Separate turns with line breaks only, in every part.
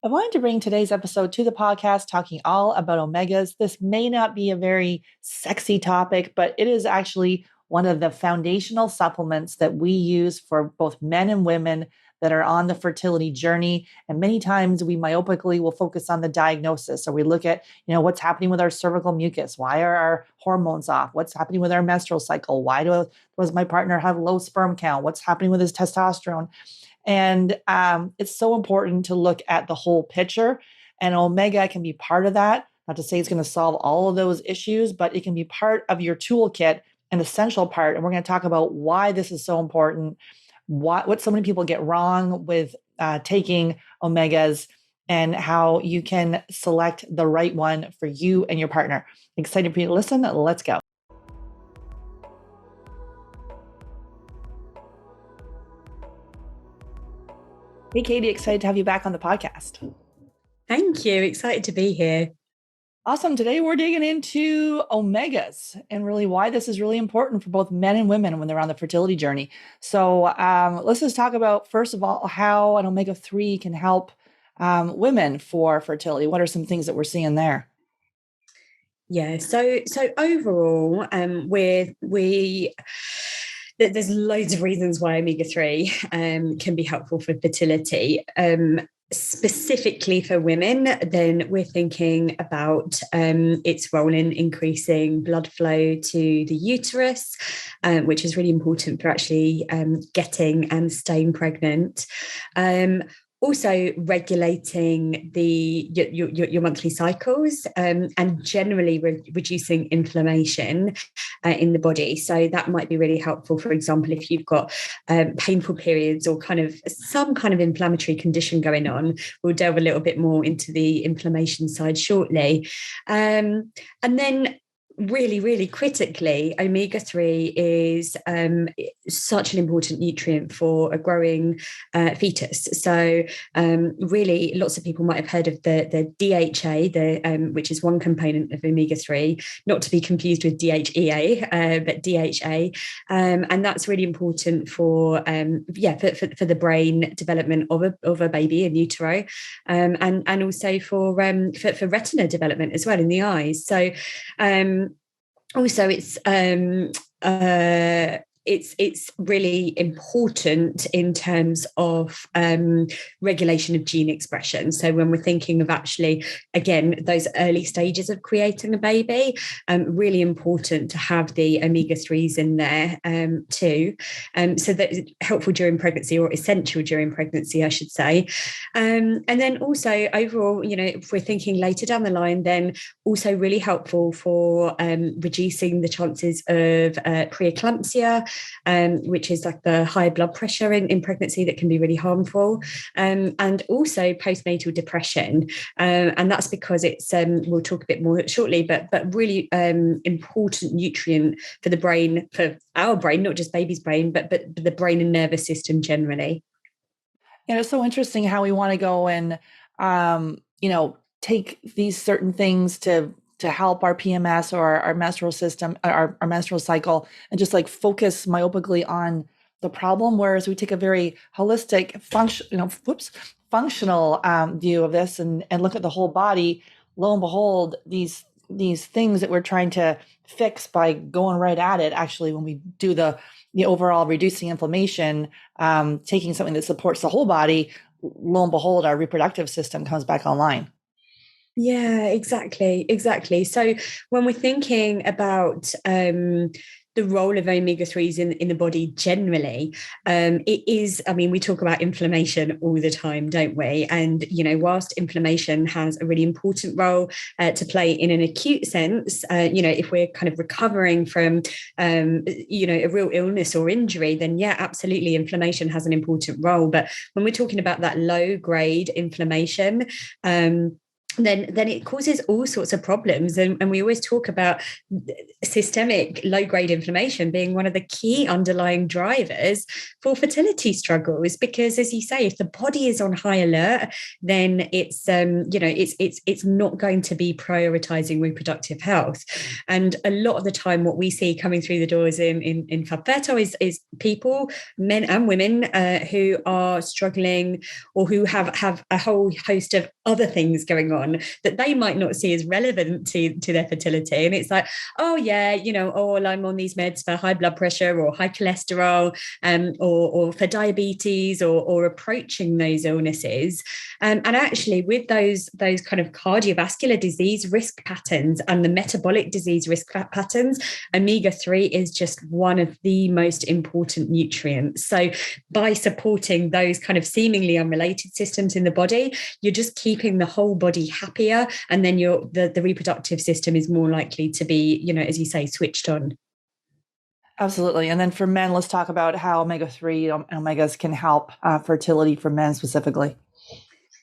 I wanted to bring today's episode to the podcast talking all about omegas. This may not be a very sexy topic, but it is actually one of the foundational supplements that we use for both men and women that are on the fertility journey. And many times we myopically will focus on the diagnosis. So we look at, what's happening with our cervical mucus? Why are our hormones off? What's happening with our menstrual cycle? Does my partner have low sperm count? What's happening with his testosterone? And it's so important to look at the whole picture. And Omega can be part of that. Not to say it's going to solve all of those issues, but it can be part of your toolkit, an essential part. And we're going to talk about why this is so important, what so many people get wrong with taking Omegas, and how you can select the right one for you and your partner. Excited for you to listen? Let's go. Hey, Katie, excited to have you back on the podcast.
Thank you. Excited to be here.
Awesome. Today we're digging into omegas and really why this is really important for both men and women when they're on the fertility journey. So let's just talk about, first of all, how an omega-3 can help women for fertility. What are some things that we're seeing there?
Yeah. So overall, there's loads of reasons why omega-3 can be helpful for fertility. Specifically for women, then we're thinking about its role in increasing blood flow to the uterus, which is really important for actually getting and staying pregnant. Also regulating your monthly cycles, and generally reducing inflammation in the body. So that might be really helpful, for example, if you've got painful periods or some kind of inflammatory condition going on. We'll delve a little bit more into the inflammation side shortly. And then really, really critically, omega-3 is such an important nutrient for a growing fetus. So really, lots of people might have heard of the DHA, which is one component of omega-3, not to be confused with DHEA, but DHA. And that's really important for the brain development of a baby in utero, and also for retina development as well in the eyes. So also it's really important in terms of regulation of gene expression. So when we're thinking of actually, again, those early stages of creating a baby, really important to have the omega-3s in there too. So that is helpful during pregnancy, or essential during pregnancy, I should say. And then also overall, if we're thinking later down the line, then also really helpful for reducing the chances of preeclampsia, which is like the high blood pressure in pregnancy that can be really harmful, and also postnatal depression. And that's because it's, we'll talk a bit more shortly, but really important nutrient for the brain, for our brain, not just baby's brain, but the brain and nervous system generally.
It's so interesting how we want to go and, take these certain things to help our PMS or our menstrual system, our menstrual cycle, and just like focus myopically on the problem. Whereas we take a very holistic functional view of this and look at the whole body. Lo and behold, these things that we're trying to fix by going right at it, actually, when we do the overall reducing inflammation, taking something that supports the whole body, lo and behold, our reproductive system comes back online.
Yeah, exactly. So when we're thinking about the role of omega-3s in the body generally, it is, we talk about inflammation all the time, don't we? And, whilst inflammation has a really important role to play in an acute sense, if we're kind of recovering from, a real illness or injury, then yeah, absolutely, inflammation has an important role. But when we're talking about that low grade inflammation, then it causes all sorts of problems. And we always talk about systemic low-grade inflammation being one of the key underlying drivers for fertility struggles. Because, as you say, if the body is on high alert, then it's not going to be prioritizing reproductive health. And a lot of the time, what we see coming through the doors in Fab Fertile is people, men and women, who are struggling or who have a whole host of other things going on that they might not see as relevant to their fertility. And it's like, oh yeah, well, I'm on these meds for high blood pressure or high cholesterol, or for diabetes, or approaching those illnesses. And actually, with those kind of cardiovascular disease risk patterns and the metabolic disease risk patterns, omega-3 is just one of the most important nutrients. So by supporting those kind of seemingly unrelated systems in the body, you're just keeping the whole body happier, and then the reproductive system is more likely to be, as you say, switched on.
Absolutely. And then for men, let's talk about how omega-3 and omegas can help fertility for men specifically.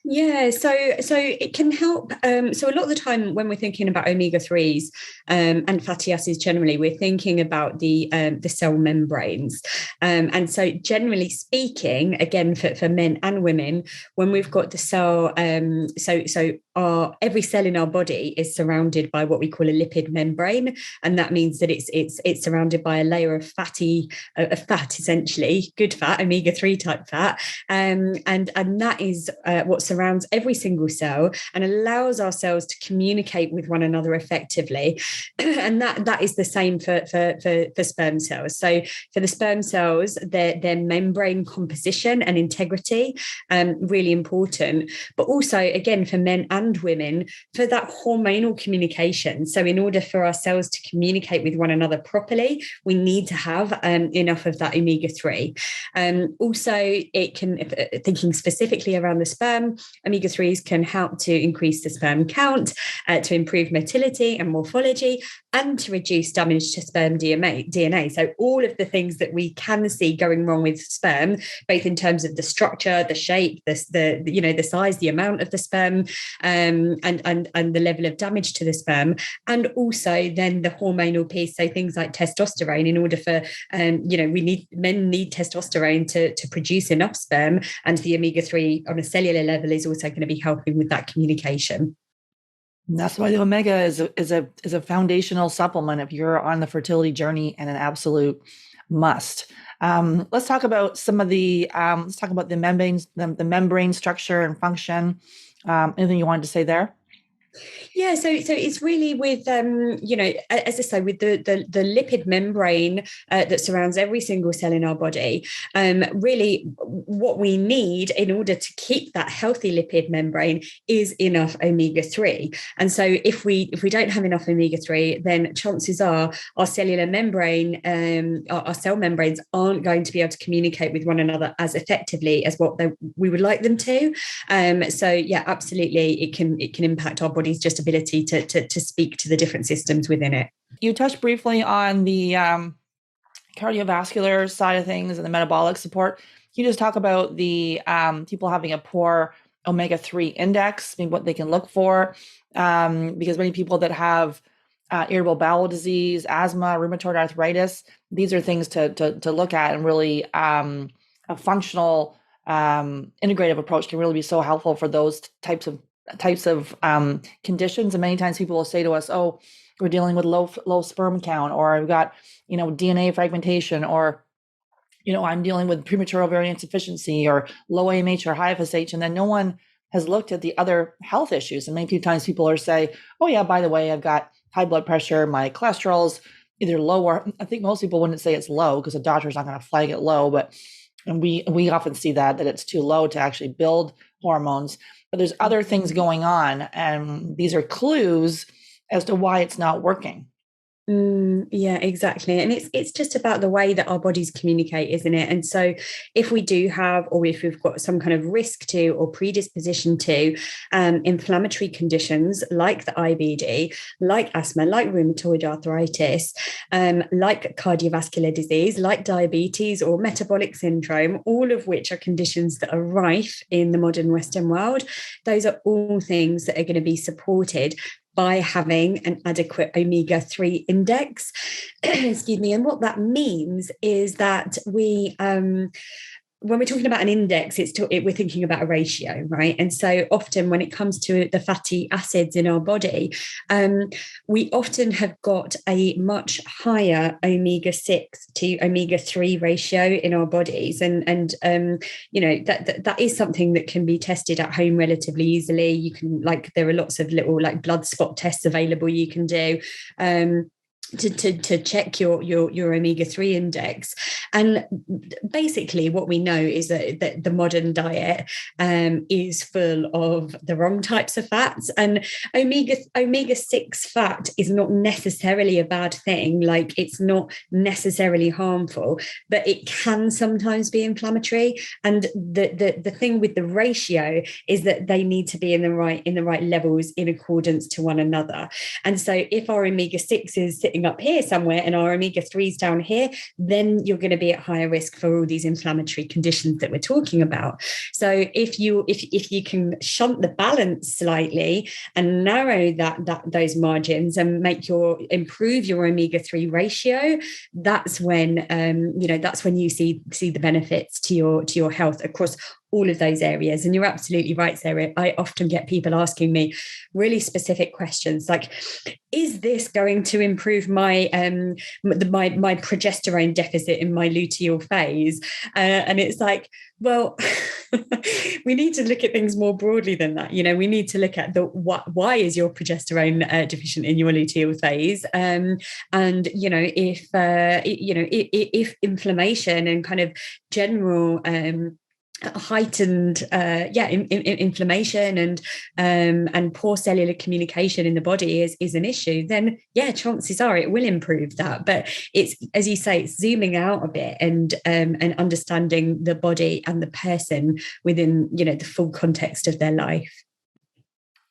Yeah, so it can help. So a lot of the time when we're thinking about omega-3s, and fatty acids generally, we're thinking about the cell membranes. And so generally speaking, again, for men and women, when we've got the cell, every cell in our body is surrounded by what we call a lipid membrane, and that means that it's surrounded by a layer of fat, essentially good fat, omega-3 type fat, and that is what surrounds every single cell and allows our cells to communicate with one another effectively. And that is the same for sperm cells. So for the sperm cells, their membrane composition and integrity, really important. But also, again, for men and women, for that hormonal communication. So in order for our cells to communicate with one another properly, we need to have enough of that omega-3. Also, it can, thinking specifically around the sperm, omega-3s can help to increase the sperm count, to improve motility and morphology, and to reduce damage to sperm DNA. So all of the things that we can see going wrong with sperm, both in terms of the structure, the shape, the size, the amount of the sperm, and the level of damage to the sperm, and also then the hormonal piece. So things like testosterone, in order for men need testosterone to produce enough sperm, and the omega-3 on a cellular level is also going to be helping with that communication.
And that's why the omega is a foundational supplement if you're on the fertility journey, and an absolute must. Let's talk about some of the membranes, the membrane structure and function. Anything you wanted to say there?
Yeah, so it's really with as I say, with the lipid membrane that surrounds every single cell in our body. Really, what we need in order to keep that healthy lipid membrane is enough omega-3. And so, if we don't have enough omega-3, then chances are our cellular membrane, our cell membranes, aren't going to be able to communicate with one another as effectively as what we would like them to. So yeah, absolutely, it can impact our body's just ability to speak to the different systems within it.
You touched briefly on the cardiovascular side of things and the metabolic support. Can you just talk about the people having a poor omega-3 index, maybe what they can look for? Because many people that have irritable bowel disease, asthma, rheumatoid arthritis, these are things to look at, and really a functional integrative approach can really be so helpful for those types of conditions. And many times people will say to us, oh, we're dealing with low sperm count, or we've got DNA fragmentation, or I'm dealing with premature ovarian insufficiency, or low AMH or high FSH, and then no one has looked at the other health issues. And many times people are say, oh yeah, by the way, I've got high blood pressure, my cholesterol's either low, or I think most people wouldn't say it's low because a doctor's not going to flag it low, and we often see that it's too low to actually build hormones. But there's other things going on, and these are clues as to why it's not working.
Yeah, exactly. And it's just about the way that our bodies communicate, isn't it? And so if we do have, or if we've got some kind of risk to or predisposition to inflammatory conditions like the IBD, like asthma, like rheumatoid arthritis, like cardiovascular disease, like diabetes or metabolic syndrome, all of which are conditions that are rife in the modern Western world, those are all things that are going to be supported by having an adequate omega-3 index. Excuse me. And what that means is that when we're talking about an index, we're thinking about a ratio, right? And so often when it comes to the fatty acids in our body, we often have got a much higher omega-6 to omega-3 ratio in our bodies. And that is something that can be tested at home relatively easily. You can, like, there are lots of little like blood spot tests available you can do. To check your omega-3 index. And basically what we know is that the modern diet is full of the wrong types of fats, and omega-6 fat is not necessarily a bad thing. Like, it's not necessarily harmful, but it can sometimes be inflammatory. And the thing with the ratio is that they need to be in the right levels in accordance to one another. And so if our omega-6 is sitting up here somewhere and our omega-3s down here, then you're going to be at higher risk for all these inflammatory conditions that we're talking about. So if you can shunt the balance slightly and narrow those margins and improve your omega-3 ratio, that's when you see the benefits to your health across all of those areas. And you're absolutely right, Sarah. I often get people asking me really specific questions like, is this going to improve my progesterone deficit in my luteal phase? And it's like, well, we need to look at things more broadly than that. We need to look at why is your progesterone deficient in your luteal phase? If inflammation and kind of general heightened inflammation and poor cellular communication in the body is an issue, then chances are it will improve that. But it's, as you say, it's zooming out a bit and understanding the body and the person within the full context of their life.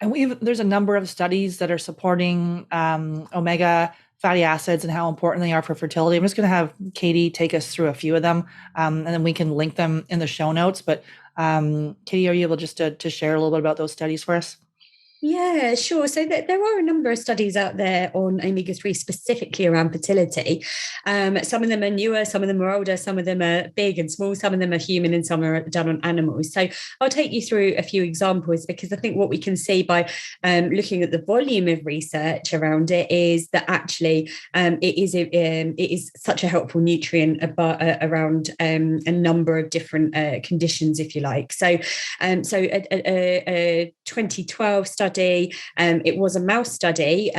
And there's a number of studies that are supporting omega fatty acids and how important they are for fertility. I'm just going to have Katie take us through a few of them, and then we can link them in the show notes. But Katie, are you able just to share a little bit about those studies for us?
Yeah, sure. So there are a number of studies out there on omega-3 specifically around fertility. Some of them are newer, some of them are older, some of them are big and small, some of them are human, and some are done on animals. So I'll take you through a few examples, because I think what we can see by looking at the volume of research around it is that actually it is such a helpful nutrient around a number of different conditions, if you like. So a 2012 study. It was a mouse study,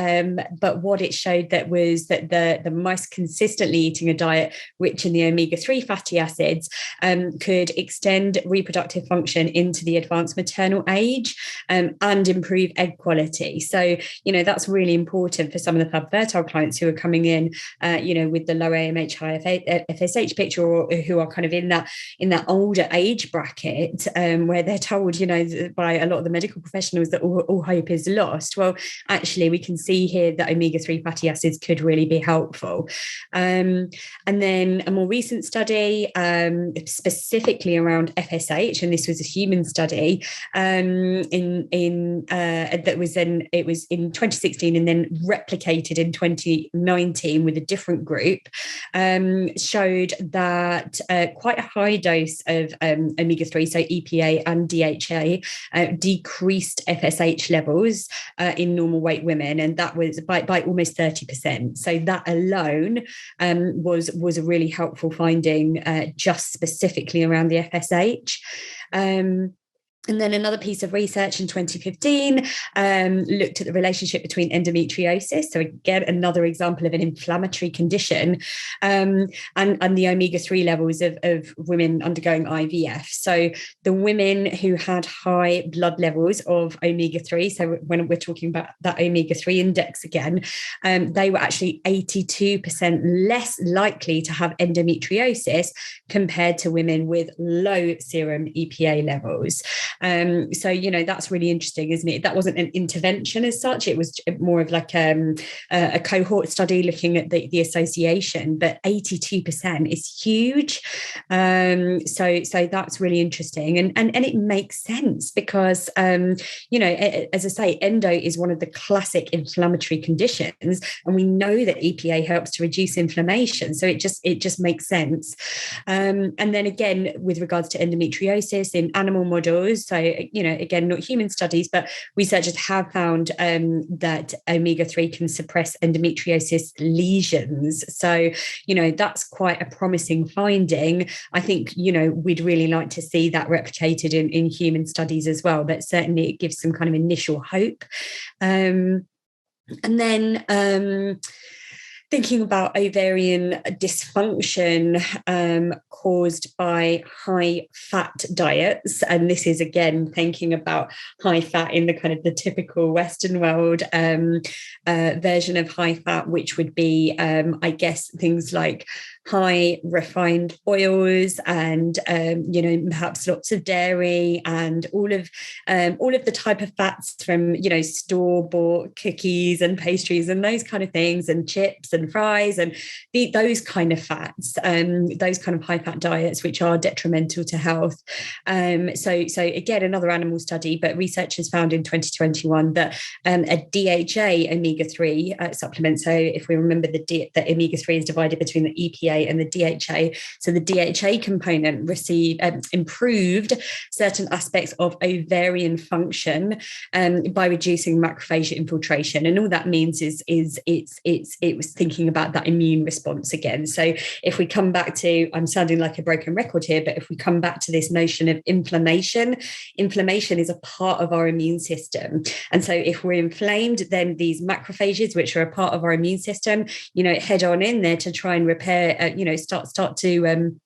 but what it showed was that the mice consistently eating a diet rich in the omega-3 fatty acids could extend reproductive function into the advanced maternal age and improve egg quality. So, that's really important for some of the fertile clients who are coming in, with the low AMH, high FSH picture, or who are kind of in that older age bracket, where they're told, by a lot of the medical professionals that all hope is lost. Well, actually, we can see here that omega-3 fatty acids could really be helpful. And then a more recent study, specifically around FSH, and this was a human study, it was in 2016 and then replicated in 2019 with a different group, showed that quite a high dose of omega-3, so EPA and DHA, decreased FSH levels in normal weight women, and that was by almost 30%. So that alone was a really helpful finding, just specifically around the FSH. And then another piece of research in 2015 looked at the relationship between endometriosis. So again, another example of an inflammatory condition, and the omega-3 levels of women undergoing IVF. So the women who had high blood levels of omega-3, so when we're talking about that omega-3 index again, they were actually 82% less likely to have endometriosis compared to women with low serum EPA levels. So, that's really interesting, isn't it? That wasn't an intervention as such. It was more of like a cohort study looking at the association, but 82% is huge. So that's really interesting. And it makes sense because, as I say, endo is one of the classic inflammatory conditions, and we know that EPA helps to reduce inflammation. So it just makes sense. And then again, with regards to endometriosis in animal models, so, again, not human studies, but researchers have found that omega-3 can suppress endometriosis lesions. So, that's quite a promising finding. I think, we'd really like to see that replicated in human studies as well, but certainly it gives some kind of initial hope. And then thinking about ovarian dysfunction caused by high fat diets. And this is, again, thinking about high fat in the kind of the typical Western world version of high fat, which would be, I guess, things like high refined oils and, perhaps lots of dairy and all of the type of fats from, store-bought cookies and pastries and those kind of things, and chips and fries and those kind of fats, those kind of high fat diets, which are detrimental to health. So again, another animal study, but researchers found in 2021 that a DHA omega-3 supplement. So if we remember, the omega-3 is divided between the EPA and the DHA. So the DHA component improved certain aspects of ovarian function by reducing macrophage infiltration. And all that means is it was thinking about that immune response again. So if we come back to, I'm sounding like a broken record here, but if we come back to this notion of inflammation is a part of our immune system. And so if we're inflamed, then these macrophages, which are a part of our immune system, head on in there to try and repair, start to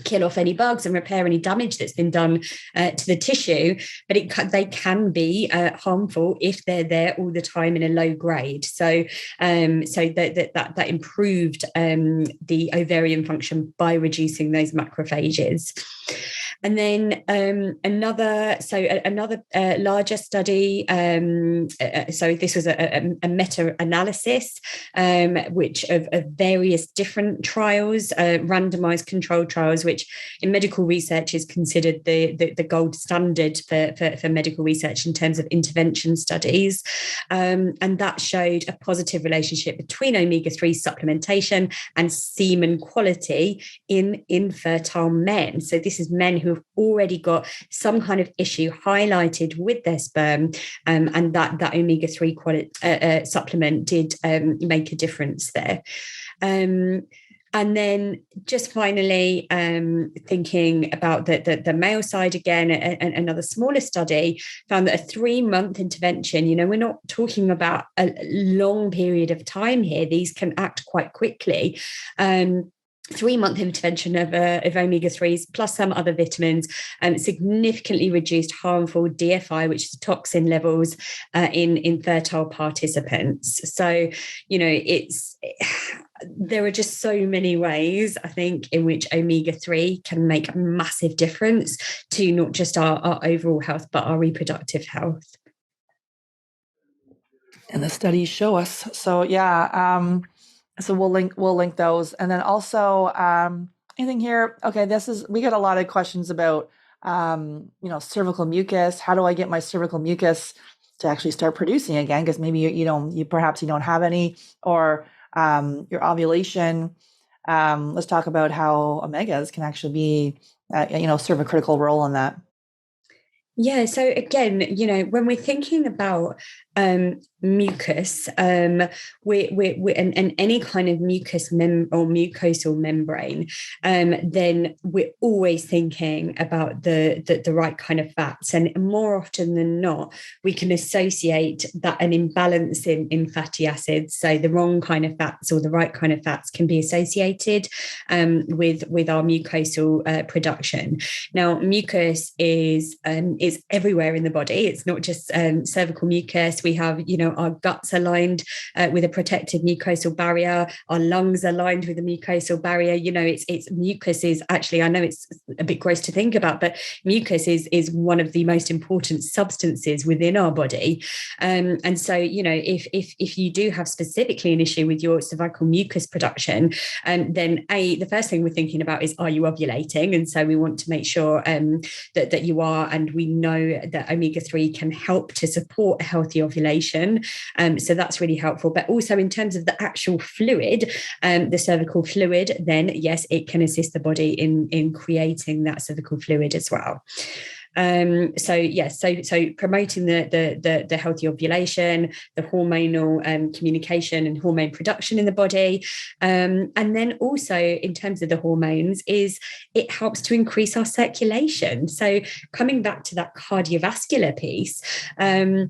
kill off any bugs and repair any damage that's been done to the tissue. But they can be harmful if they're there all the time in a low grade. So that improved the ovarian function by reducing those macrophages. And then another larger study. So this was a meta-analysis, which of various different trials, randomized controlled trials, which in medical research is considered the gold standard for medical research in terms of intervention studies. And that showed a positive relationship between omega-3 supplementation and semen quality in infertile men. So this is men who have already got some kind of issue highlighted with their sperm, and that omega-3 supplement did make a difference there. And then just finally, thinking about the male side again, another smaller study found that a 3-month intervention, we're not talking about a long period of time here. These can act quite quickly. 3-month intervention of omega-3s plus some other vitamins significantly reduced harmful DFI, which is toxin levels in fertile participants. So, there are just so many ways, I think, in which omega-3 can make a massive difference to not just our overall health, but our reproductive health.
And the studies show us. So yeah. So we'll link those. And then also anything here. Okay, we get a lot of questions about cervical mucus. How do I get my cervical mucus to actually start producing again? Because maybe you perhaps don't have any, or your ovulation. Let's talk about how omegas can actually be serve a critical role in that.
Yeah. So again, when we're thinking about mucus, and any kind of mucus or mucosal membrane, then we're always thinking about the right kind of fats. And more often than not, we can associate that an imbalance in fatty acids. So the wrong kind of fats or the right kind of fats can be associated with our mucosal production. Now, mucus is everywhere in the body. It's not just cervical mucus. We have, our guts aligned with a protective mucosal barrier. Our lungs are lined with a mucosal barrier. It's mucus is actually, I know it's a bit gross to think about, but mucus is one of the most important substances within our body. And so, if you do have specifically an issue with your cervical mucus production, then the first thing we're thinking about is, are you ovulating? And so we want to make sure that you are, and we know that omega-3 can help to support a healthy ovulation. So that's really helpful. But also in terms of the actual fluid, the cervical fluid, then yes, it can assist the body in creating that cervical fluid as well. So yes, so promoting the healthy ovulation, the hormonal communication and hormone production in the body, and then also in terms of the hormones, is it helps to increase our circulation. So coming back to that cardiovascular piece. And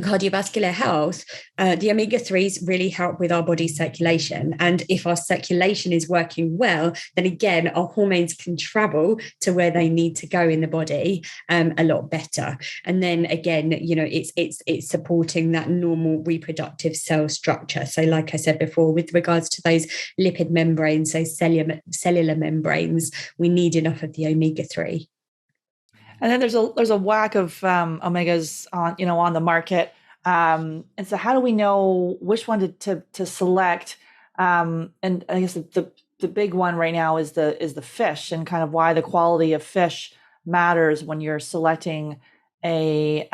cardiovascular health, the omega-3s really help with our body's circulation. And if our circulation is working well, then again, our hormones can travel to where they need to go in the body a lot better. And then again, it's supporting that normal reproductive cell structure. So like I said before, with regards to those lipid membranes, those cellular membranes, we need enough of the omega-3.
And then there's a whack of omegas on the market. And so how do we know which one to select? And I guess the big one right now is the fish, and kind of why the quality of fish matters when you're selecting oh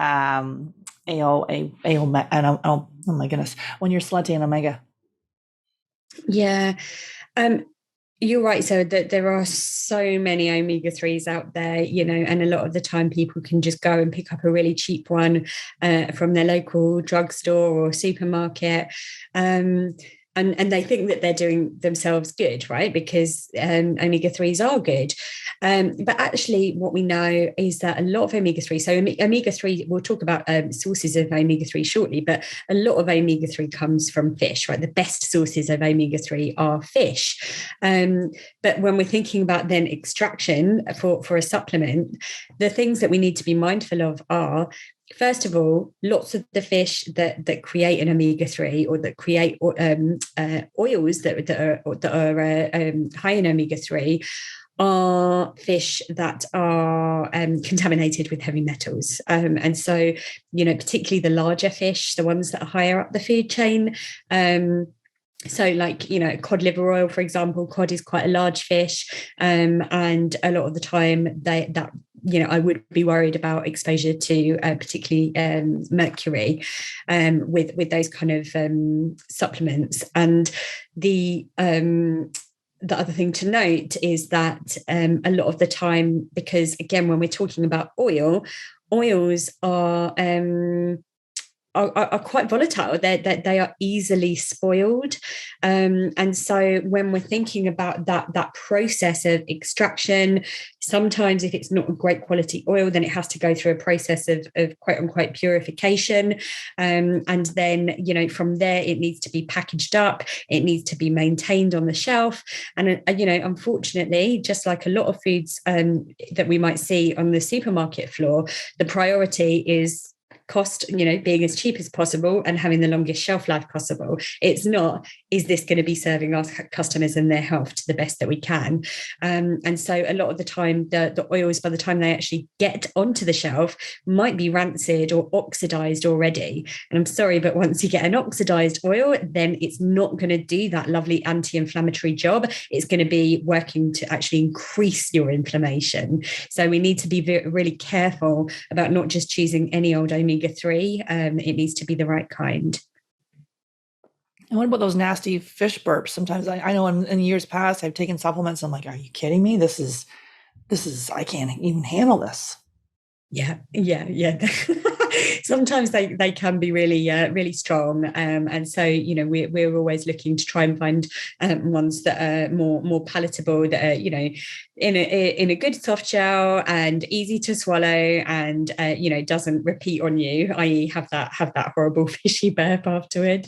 my goodness, when you're selecting an omega.
Yeah. You're right. So that there are so many omega-3s out there, and a lot of the time people can just go and pick up a really cheap one from their local drugstore or supermarket. And they think that they're doing themselves good, right? Because omega-3s are good. But actually, what we know is that a lot of omega-3, so omega-3, we'll talk about sources of omega-3 shortly, but a lot of omega-3 comes from fish, right? The best sources of omega-3 are fish. But when we're thinking about then extraction for a supplement, the things that we need to be mindful of are, first of all, lots of the fish that create an omega-3 or that create oils that are high in omega-3 are fish that are contaminated with heavy metals. And so, particularly the larger fish, the ones that are higher up the food chain, so like, cod liver oil, for example, cod is quite a large fish. And a lot of the time I would be worried about exposure to particularly mercury with those kind of supplements. And the other thing to note is that a lot of the time, because again, when we're talking about oils are quite volatile. They are easily spoiled, and so when we're thinking about that process of extraction, sometimes if it's not a great quality oil, then it has to go through a process of quote unquote purification, and then from there it needs to be packaged up, it needs to be maintained on the shelf, and unfortunately, just like a lot of foods that we might see on the supermarket floor, the priority is cost, being as cheap as possible and having the longest shelf life possible. It's not, is this going to be serving our customers and their health to the best that we can? And so a lot of the time, the oils, by the time they actually get onto the shelf, might be rancid or oxidized already. And I'm sorry, but once you get an oxidized oil, then it's not going to do that lovely anti-inflammatory job. It's going to be working to actually increase your inflammation. So we need to be really careful about not just choosing any old omega-3. It needs to be the right kind.
And what about those nasty fish burps? Sometimes I know in years past I've taken supplements. I'm like, are you kidding me? This is I can't even handle this.
Yeah. Sometimes they can be really strong, and so we're always looking to try and find ones that are more palatable, that are in a good soft shell and easy to swallow, and doesn't repeat on you, i.e. have that horrible fishy burp afterward.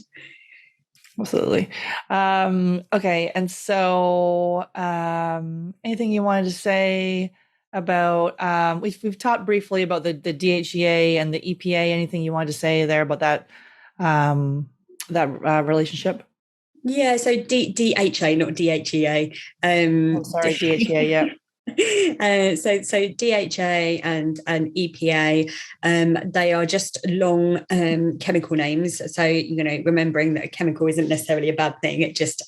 Absolutely. Okay. And so, anything you wanted to say about, we've talked briefly about the DHEA and the EPA. Anything you wanted to say there about that relationship?
Yeah, so DHA, not DHEA.
Oh, sorry, DHEA. Yeah.
So DHA and EPA, they are just long chemical names. So remembering that a chemical isn't necessarily a bad thing. It just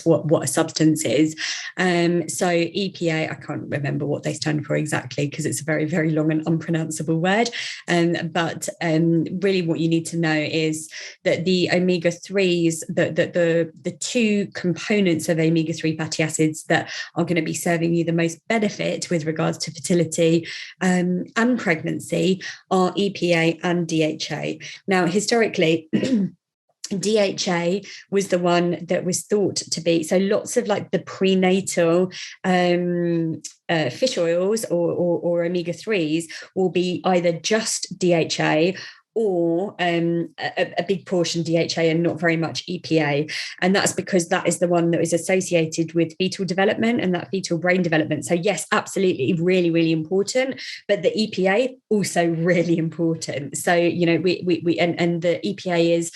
what a substance is. So EPA, I can't remember what they stand for exactly because it's a very, very long and unpronounceable word. But really, what you need to know is that the omega-3s, the two components of omega-3 fatty acids that are going to be serving you the most benefit with regards to fertility and pregnancy are EPA and DHA. Now, historically, DHA was the one that was thought to be, so lots of like the prenatal fish oils or omega-3s will be either just DHA or a big portion DHA and not very much EPA. And that's because that is the one that is associated with fetal development and that fetal brain development. So yes, absolutely, really, really important. But the EPA also really important. So, we and the EPA is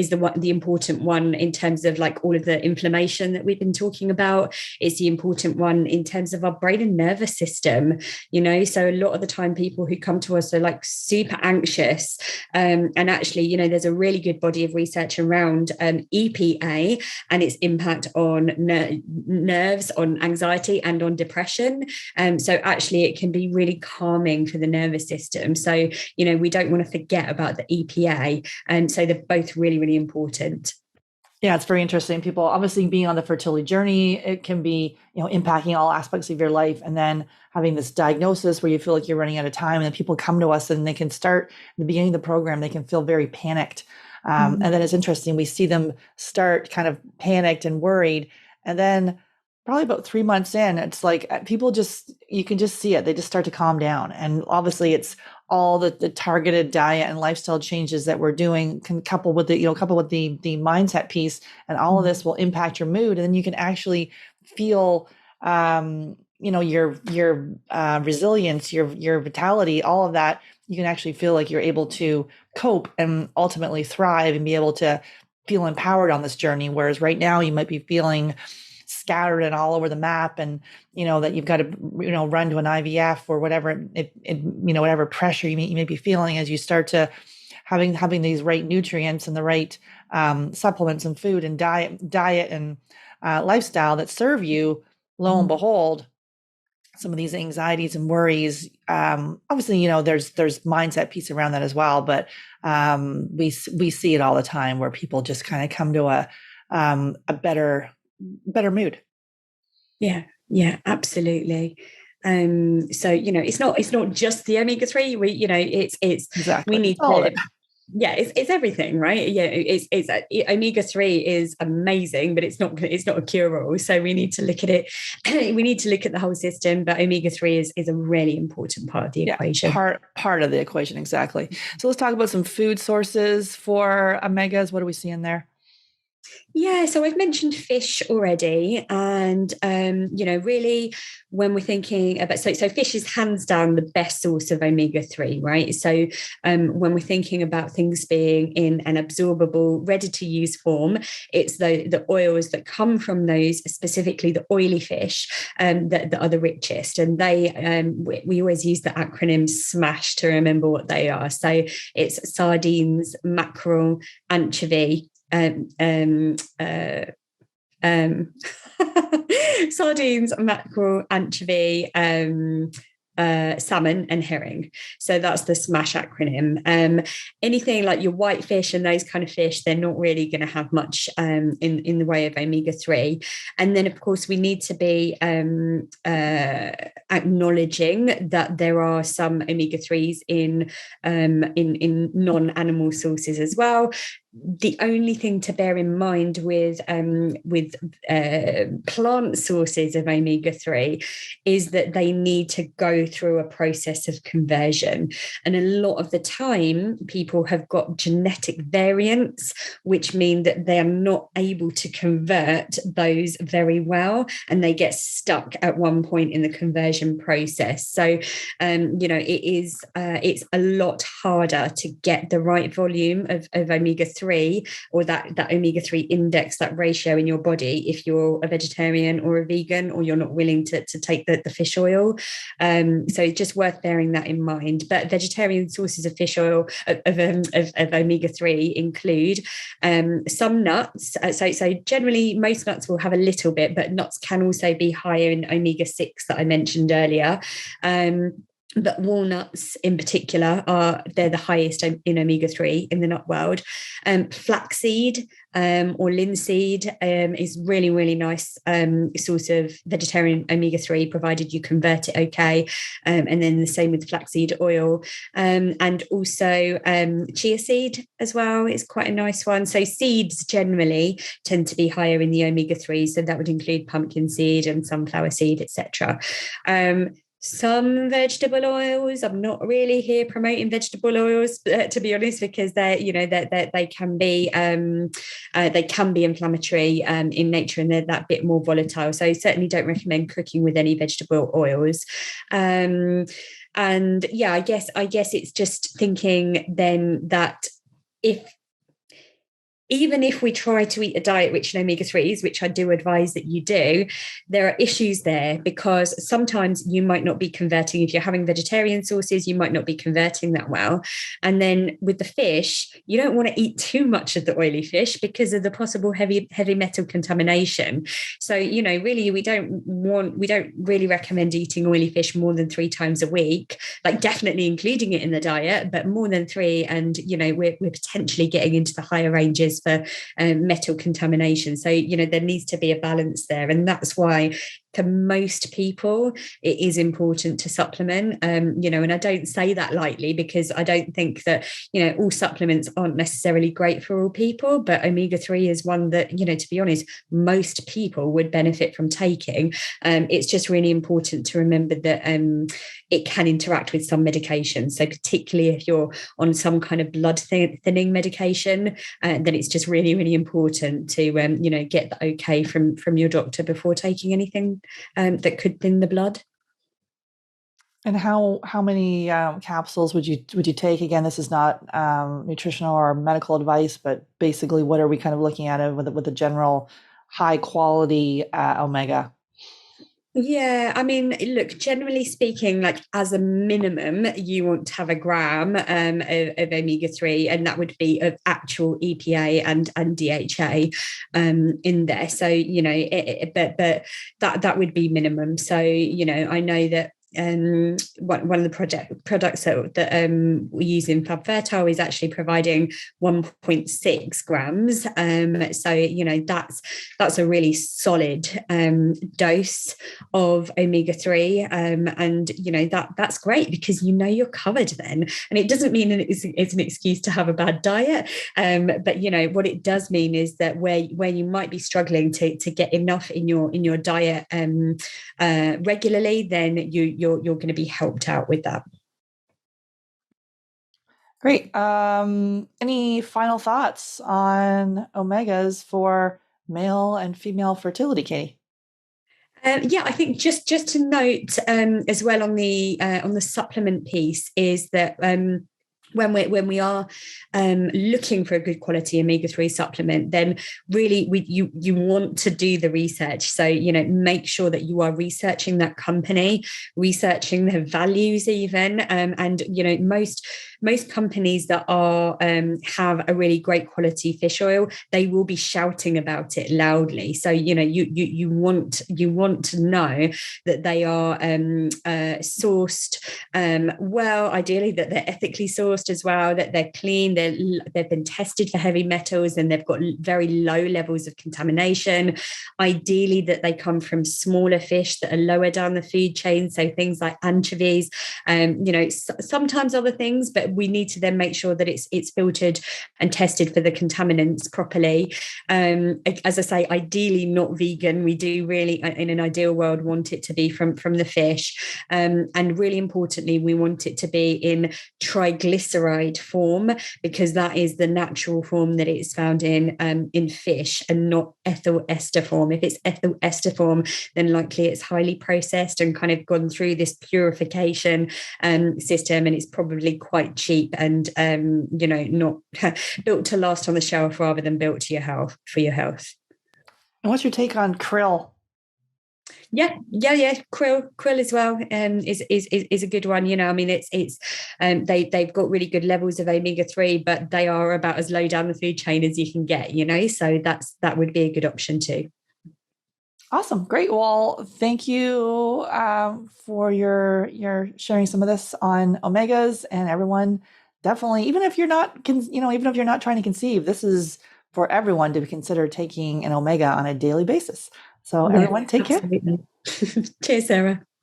the important one in terms of like all of the inflammation that we've been talking about. It's the important one in terms of our brain and nervous system, so a lot of the time people who come to us are like super anxious, and actually there's a really good body of research around EPA and its impact on nerves, on anxiety and on depression. So actually it can be really calming for the nervous system. So we don't want to forget about the EPA, and so they're both really, really important.
Yeah, it's very interesting. People obviously being on the fertility journey, it can be, impacting all aspects of your life. And then having this diagnosis where you feel like you're running out of time, and then people come to us and they can start at the beginning of the program, they can feel very panicked. And then it's interesting. We see them start kind of panicked and worried. And then probably about 3 months in, it's like you can just see it. They just start to calm down. And obviously it's all the targeted diet and lifestyle changes that we're doing can couple with the mindset piece, and all of this will impact your mood. And then you can actually feel, your resilience, your vitality, all of that. You can actually feel like you're able to cope and ultimately thrive and be able to feel empowered on this journey. Whereas right now you might be feeling scattered and all over the map, and that you've got to run to an IVF or whatever whatever pressure you may be feeling as you start to having these right nutrients and the right supplements and food and diet and lifestyle that serve you. Lo and behold, some of these anxieties and worries, obviously there's mindset piece around that as well, but we see it all the time where people just kind of come to a better mood.
Yeah, absolutely. So it's not just the omega-3. It's
Exactly.
we need
All of
to
it.
yeah, it's everything, right? Yeah, it's omega-3 is amazing, but it's not a cure-all. So we need to look at it. We need to look at the whole system, but omega-3 is a really important part of the equation.
Part of the equation, exactly. So let's talk about some food sources for omegas. What are we seeing there?
Yeah, so I've mentioned fish already, and really when we're thinking about so fish is hands down the best source of omega-3, right? So when we're thinking about things being in an absorbable, ready-to-use form, it's the oils that come from those, specifically the oily fish, that are the richest, and we always use the acronym SMASH to remember what they are. So it's sardines, mackerel, anchovy. Sardines, mackerel, anchovy, salmon and herring. So that's the SMASH acronym. Anything like your whitefish and those kind of fish, they're not really going to have much in the way of omega-3. And then, of course, we need to be acknowledging that there are some omega-3s in non-animal sources as well. The only thing to bear in mind with plant sources of omega-3 is that they need to go through a process of conversion. And a lot of the time, people have got genetic variants, which mean that they are not able to convert those very well, and they get stuck at one point in the conversion process. So, it's a lot harder to get the right volume of omega-3 or that omega-3 index, that ratio in your body, if you're a vegetarian or a vegan, or you're not willing to take the fish oil. So it's just worth bearing that in mind. But vegetarian sources of fish oil of omega-3 include some nuts. So generally most nuts will have a little bit, but nuts can also be higher in omega-6 that I mentioned earlier. But walnuts in particular they're the highest in omega-3 in the nut world. Flaxseed or linseed is really, really nice source of vegetarian omega-3, provided you convert it okay. And then the same with flaxseed oil. And also chia seed as well is quite a nice one. So seeds generally tend to be higher in the omega-3. So that would include pumpkin seed and sunflower seed, etc. Some vegetable oils, I'm not really here promoting vegetable oils, to be honest, because they can be inflammatory in nature, and they're that bit more volatile. So certainly don't recommend cooking with any vegetable oils. And yeah, I guess it's just thinking then that even if we try to eat a diet rich in omega-3s, which I do advise that you do, there are issues there, because sometimes you might not be converting. If you're having vegetarian sources, you might not be converting that well. And then with the fish, you don't want to eat too much of the oily fish because of the possible heavy metal contamination. So, really, we don't really recommend eating oily fish more than 3 times a week, like definitely including it in the diet, but more than 3. And, we're potentially getting into the higher ranges for metal contamination. So, there needs to be a balance there. And that's why for most people, it is important to supplement, and I don't say that lightly, because I don't think that, all supplements aren't necessarily great for all people, but omega-3 is one that, to be honest, most people would benefit from taking. It's just really important to remember that it can interact with some medications. So particularly if you're on some kind of blood thinning medication, then it's just really, really important to, get the okay from your doctor before taking anything that could thin the blood.
And how many capsules would you take? Again, this is not nutritional or medical advice, but basically, what are we kind of looking at with a general high quality omega?
Yeah, I mean, look, generally speaking, like as a minimum, you want to have 1 gram of omega-3, and that would be of actual EPA and DHA in there. So, but that would be minimum. So, I know that one of the products that we use in Fab Fertile is actually providing 1.6 grams. So that's a really solid dose of omega-3, and that's great, because you're covered then. And it doesn't mean it's an excuse to have a bad diet, but what it does mean is that where you might be struggling to get enough in your diet regularly, then you're going to be helped out with that.
Great. Any final thoughts on omegas for male and female fertility, Katie?
Yeah, I think just to note as well on the supplement piece is that when we are looking for a good quality omega-3 supplement, then really you want to do the research. So, make sure that you are researching that company, researching their values even. And most companies that are have a really great quality fish oil, they will be shouting about it loudly. So, you want to know that they are sourced well, ideally that they're ethically sourced as well, that they're clean, they've been tested for heavy metals, and they've got very low levels of contamination. Ideally that they come from smaller fish that are lower down the food chain, so things like anchovies, sometimes other things, but we need to then make sure that it's filtered and tested for the contaminants properly. As I say, ideally not vegan. We do really, in an ideal world, want it to be from the fish, and really importantly, we want it to be in triglyceride form, because that is the natural form that it's found in fish, and not ethyl ester form. If it's ethyl ester form, then likely it's highly processed and kind of gone through this purification system, and it's probably quite cheap and not built to last on the shelf, rather than built to your health, for your health.
And what's your take on krill?
Yeah. Krill as well is a good one. It's they've got really good levels of omega-3, but they are about as low down the food chain as you can get. So that would be a good option too.
Awesome, great. Well, thank you for your sharing some of this on omegas, and everyone. Definitely, even if you're not trying to conceive, this is for everyone to consider taking an omega on a daily basis. So everyone, take care.
Cheers, Sarah.